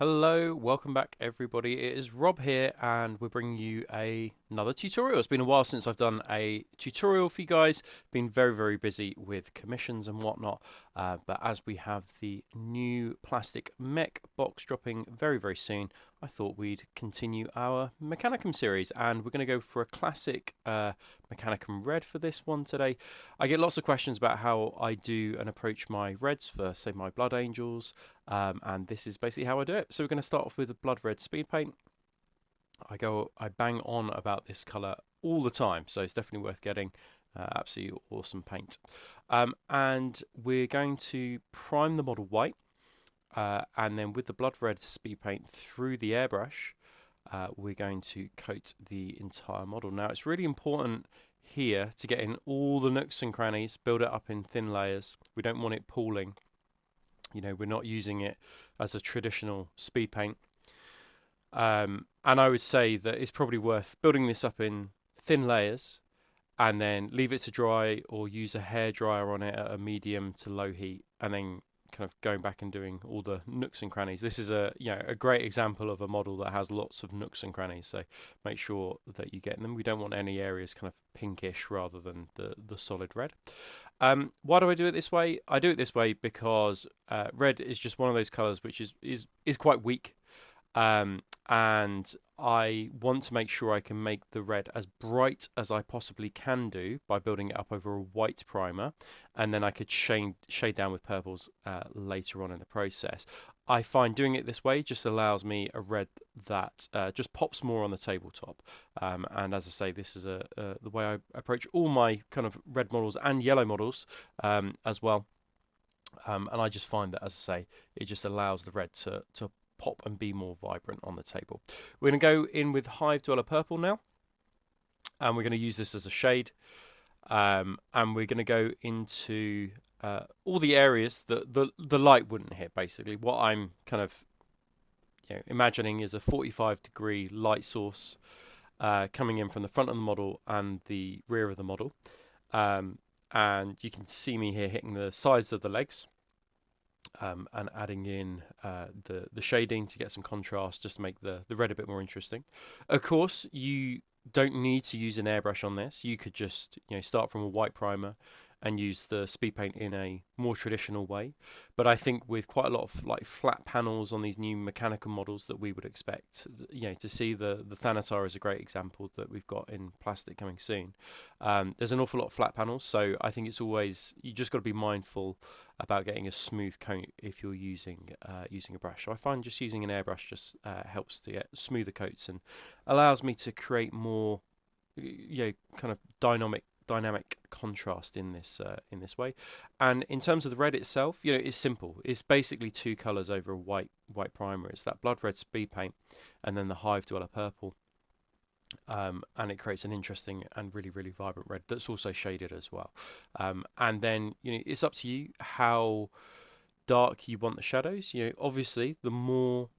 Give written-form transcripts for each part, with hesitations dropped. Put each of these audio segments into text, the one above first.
Hello, welcome back everybody. It is Rob here and we're bringing you another tutorial. It's been a while since I've done a tutorial for you guys. Been very busy with commissions and whatnot, but as we have the new plastic mech box dropping very soon, I thought we'd continue our Mechanicum series, and we're going to go for a classic Mechanicum red for this one today. I get lots of questions about how I do and approach my reds for, say, my Blood Angels, and this is basically how I do it. So we're going to start off with a blood red speed paint. I bang on about this colour all the time, so it's definitely worth getting. Absolutely awesome paint. And we're going to prime the model white, and then with the blood red speed paint through the airbrush, we're going to coat the entire model. Now it's really important here to get in all the nooks and crannies, build it up in thin layers. We don't want it pooling. You know, we're not using it as a traditional speed paint. And I would say that it's probably worth building this up in thin layers and then leave it to dry, or use a hairdryer on it at a medium to low heat, and then kind of going back and doing all the nooks and crannies. This is a great example of a model that has lots of nooks and crannies, so make sure that you get them. We don't want any areas kind of pinkish rather than the solid red. Why do I do it this way? I do it this way because red is just one of those colors which is quite weak, and I want to make sure I can make the red as bright as I possibly can do by building it up over a white primer, and then I could shade down with purples later on in the process. I find doing it this way just allows me a red that just pops more on the tabletop, and as I say, this is the way I approach all my kind of red models and yellow models as well, and I just find that, as I say, it just allows the red to pop and be more vibrant on the table. We're going to go in with Hive Dweller Purple now, and we're going to use this as a shade, and we're going to go into all the areas that the light wouldn't hit. Basically, what I'm kind of imagining is a 45-degree light source coming in from the front of the model and the rear of the model, and you can see me here hitting the sides of the legs. And adding in the shading to get some contrast, just to make the red a bit more interesting. Of course, you don't need to use an airbrush on this. You could just start from a white primer and use the speed paint in a more traditional way. But I think with quite a lot of like flat panels on these new Mechanicum models that we would expect, to see the Thanatar is a great example that we've got in plastic coming soon. There's an awful lot of flat panels, so I think it's always, you just got to be mindful about getting a smooth coat if you're using a brush. So I find just using an airbrush just helps to get smoother coats and allows me to create more kind of dynamic contrast in this way. And in terms of the red itself, it's simple. It's basically two colors over a white primer. It's that blood red speed paint and then the Hive Dweller Purple, and it creates an interesting and really vibrant red that's also shaded as well. And then it's up to you how dark you want the shadows. Obviously the more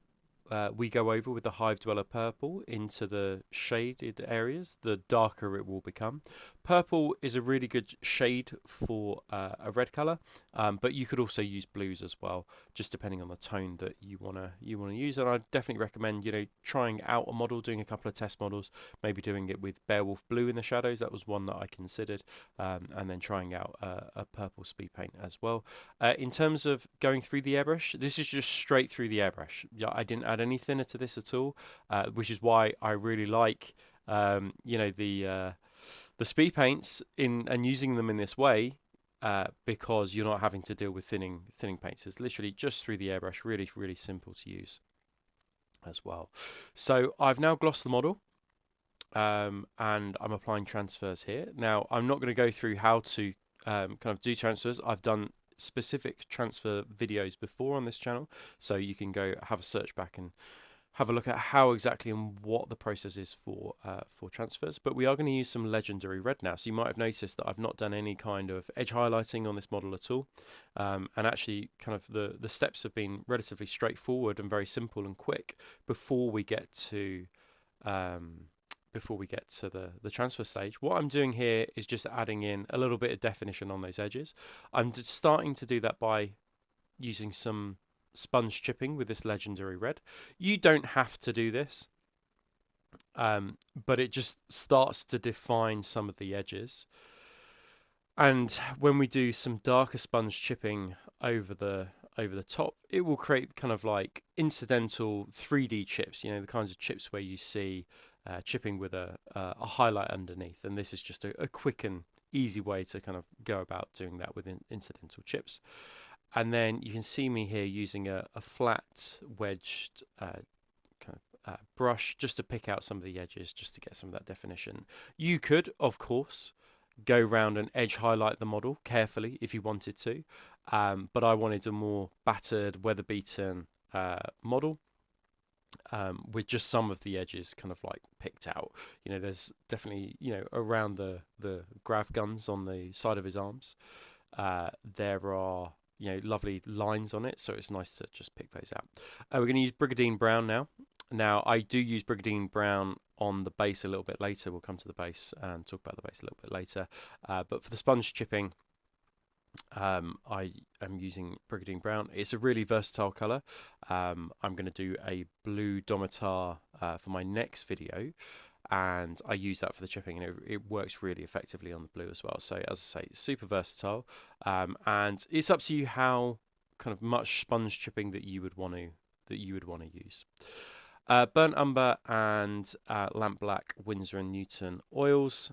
we go over with the Hive Dweller Purple into the shaded areas, the darker it will become. Purple is a really good shade for a red color, but you could also use blues as well, just depending on the tone that you wanna use. And I definitely recommend trying out a model, doing a couple of test models, maybe doing it with Beowulf Blue in the shadows. That was one that I considered, and then trying out a purple speed paint as well. In terms of going through the airbrush, this is just straight through the airbrush. I didn't add any thinner to this at all, which is why I really like the speed paints and using them in this way, because you're not having to deal with thinning paints. It's literally just through the airbrush, really simple to use as well. So I've now glossed the model, and I'm applying transfers here. Now I'm not going to go through how to kind of do transfers. I've done specific transfer videos before on this channel, so you can go have a search back and have a look at how exactly and what the process is for transfers. But we are going to use some legendary red now. So you might have noticed that I've not done any kind of edge highlighting on this model at all, and actually kind of the steps have been relatively straightforward and very simple and quick before we get to the transfer stage. What I'm doing here is just adding in a little bit of definition on those edges. I'm just starting to do that by using some sponge chipping with this legendary red. You don't have to do this, but it just starts to define some of the edges. And when we do some darker sponge chipping over the top, it will create kind of like incidental 3D chips, you know, the kinds of chips where you see chipping with a highlight underneath. And this is just a quick and easy way to kind of go about doing that with incidental chips. And then you can see me here using a flat wedged brush just to pick out some of the edges, just to get some of that definition. You could, of course, go round and edge highlight the model carefully if you wanted to, but I wanted a more battered, weather beaten model with just some of the edges kind of like picked out. You know, there's definitely, you know, around the grav guns on the side of his arms, there are, you know, lovely lines on it, so it's nice to just pick those out. We're going to use Brigadine Brown now. Now, I do use Brigadine Brown on the base a little bit later. We'll come to the base and talk about the base a little bit later. But for the sponge chipping, I am using Brigadine Brown. It's a really versatile colour. I'm going to do a blue Domitar for my next video, and I use that for the chipping, and it works really effectively on the blue as well. So as I say, it's super versatile, and it's up to you how kind of much sponge chipping that you would want to use. Burnt Umber and Lamp Black Winsor & Newton oils.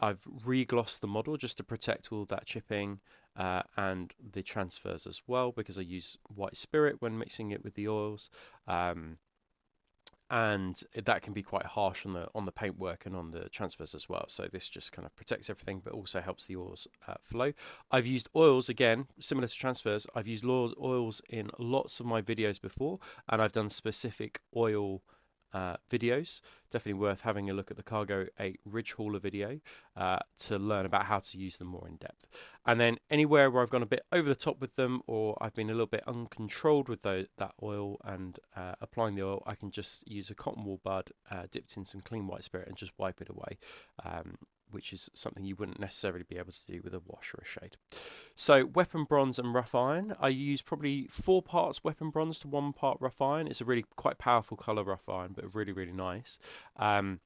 I've reglossed the model just to protect all that chipping and the transfers as well, because I use white spirit when mixing it with the oils. And that can be quite harsh on the paintwork and on the transfers as well. So this just kind of protects everything, but also helps the oils flow. I've used oils, again, similar to transfers. I've used oils in lots of my videos before, and I've done specific oil videos. Definitely worth having a look at the Cargo 8 Ridge Hauler video to learn about how to use them more in depth. And then anywhere where I've gone a bit over the top with them, or I've been a little bit uncontrolled with that oil and applying the oil, I can just use a cotton wool bud dipped in some clean white spirit and just wipe it away, which is something you wouldn't necessarily be able to do with a wash or a shade. So weapon bronze and rough iron. I use probably 4 parts weapon bronze to 1 part rough iron. It's a really quite powerful colour, rough iron, but really, really nice. And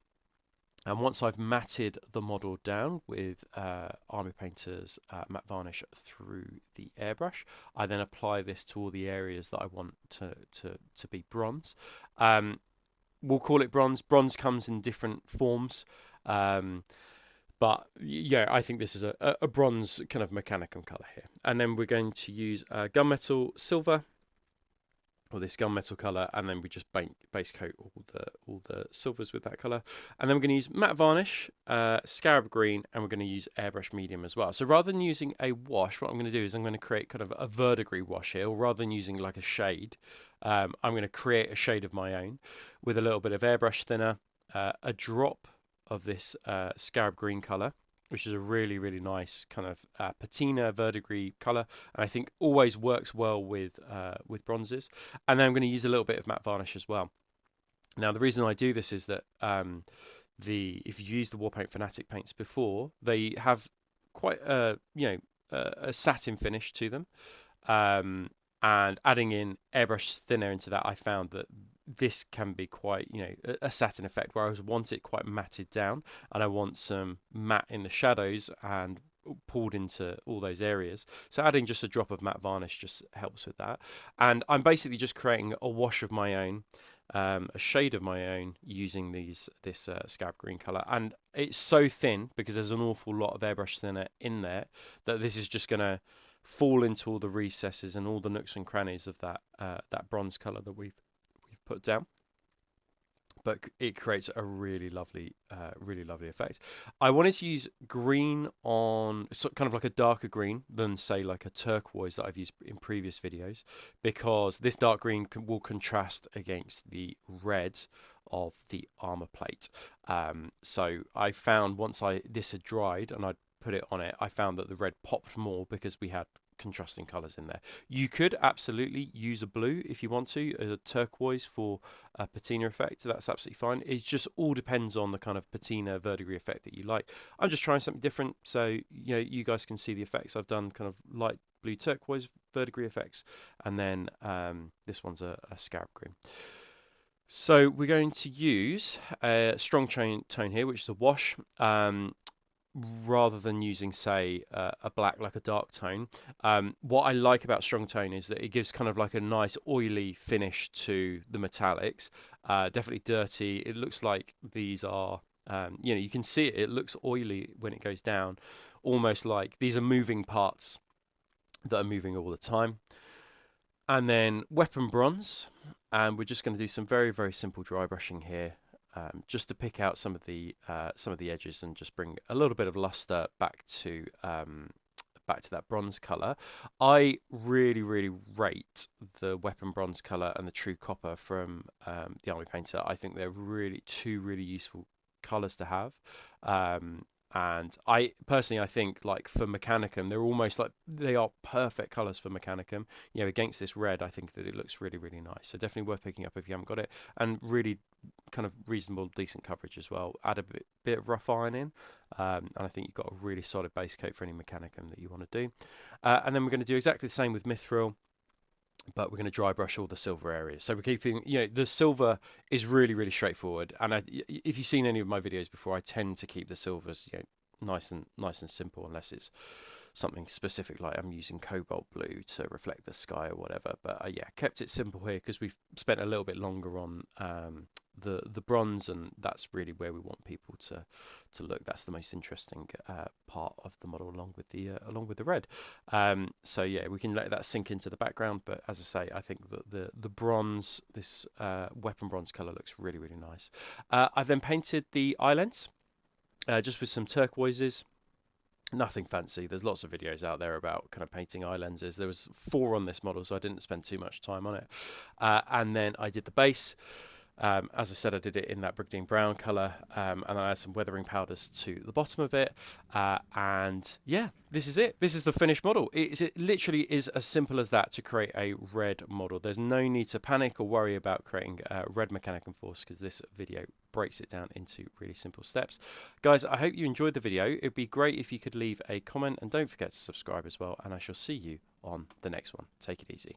once I've matted the model down with Army Painter's matte varnish through the airbrush, I then apply this to all the areas that I want to be bronze. We'll call it bronze. Bronze comes in different forms. But yeah, I think this is a bronze kind of Mechanicum colour here. And then we're going to use gunmetal silver, or this gunmetal colour, and then we just base coat all the silvers with that colour. And then we're going to use matte varnish, Scarab Green, and we're going to use airbrush medium as well. So rather than using a wash, what I'm going to do is I'm going to create kind of a verdigris wash here, or rather than using like a shade, I'm going to create a shade of my own with a little bit of airbrush thinner, a drop of this Scarab Green colour, which is a really, really nice kind of patina verdigris colour, and I think always works well with bronzes. And then I'm going to use a little bit of matte varnish as well. Now, the reason I do this is that if you've used the Warpaint Fanatic paints before, they have quite a satin finish to them, and adding in airbrush thinner into that, I found that this can be quite, a satin effect, where I want it quite matted down, and I want some matte in the shadows and pulled into all those areas. So adding just a drop of matte varnish just helps with that. And I'm basically just creating a wash of my own, a shade of my own, using this Scarab Green colour. And it's so thin, because there's an awful lot of airbrush thinner in there, that this is just going to fall into all the recesses and all the nooks and crannies of that bronze colour that we've put down. But it creates a really lovely effect. I wanted to use green on kind of like a darker green than, say, like a turquoise that I've used in previous videos, because this dark green will contrast against the red of the armor plate. So I found once this had dried and I'd put it on it, I found that the red popped more because we had contrasting colours in there. You could absolutely use a blue if you want to, a turquoise for a patina effect. That's absolutely fine. It just all depends on the kind of patina verdigris effect that you like. I'm just trying something different, so you guys can see the effects. I've done kind of light blue turquoise third degree effects, and then this one's a Scarab Green. So we're going to use a strong tone here, which is a wash, rather than using, say, a black, like a dark tone. What I like about strong tone is that it gives kind of like a nice oily finish to the metallics. Definitely dirty. It looks like these are, you know, you can see it. It looks oily when it goes down, almost like these are moving parts that are moving all the time. And then weapon bronze, and we're just going to do some very, very simple dry brushing here, just to pick out some of the edges and just bring a little bit of luster back to that bronze color. I really, really rate the weapon bronze color and the true copper from the Army Painter. I think they're really two really useful colors to have. And I think, like, for Mechanicum, they're almost like they are perfect colors for Mechanicum. You know, against this red, I think that it looks really, really nice. So definitely worth picking up if you haven't got it, and really kind of reasonable, decent coverage as well. Add a bit of rough iron in, and I think you've got a really solid base coat for any Mechanicum that you want to do. And then we're going to do exactly the same with Mithril, but we're going to dry brush all the silver areas. So we're keeping, you know, the silver is really, really straightforward. And if you've seen any of my videos before, I tend to keep the silvers, you know, nice and simple, unless it's something specific, like I'm using cobalt blue to reflect the sky or whatever. But yeah, kept it simple here because we've spent a little bit longer on the bronze, and that's really where we want people to look. That's the most interesting part of the model, along with the red. So yeah, we can let that sink into the background. But as I say, I think that the bronze, this weapon bronze color, looks really, really nice. I've then painted the eye lens just with some turquoises. Nothing fancy. There's lots of videos out there about kind of painting eye lenses. There was 4 on this model, so I didn't spend too much time on it. And then I did the base. As I said, I did it in that Brigadine Brown colour, and I added some weathering powders to the bottom of it. And yeah, this is it. This is the finished model. It literally is as simple as that to create a red model. There's no need to panic or worry about creating a red Mechanicum force, because this video breaks it down into really simple steps. Guys, I hope you enjoyed the video. It'd be great if you could leave a comment, and don't forget to subscribe as well. And I shall see you on the next one. Take it easy.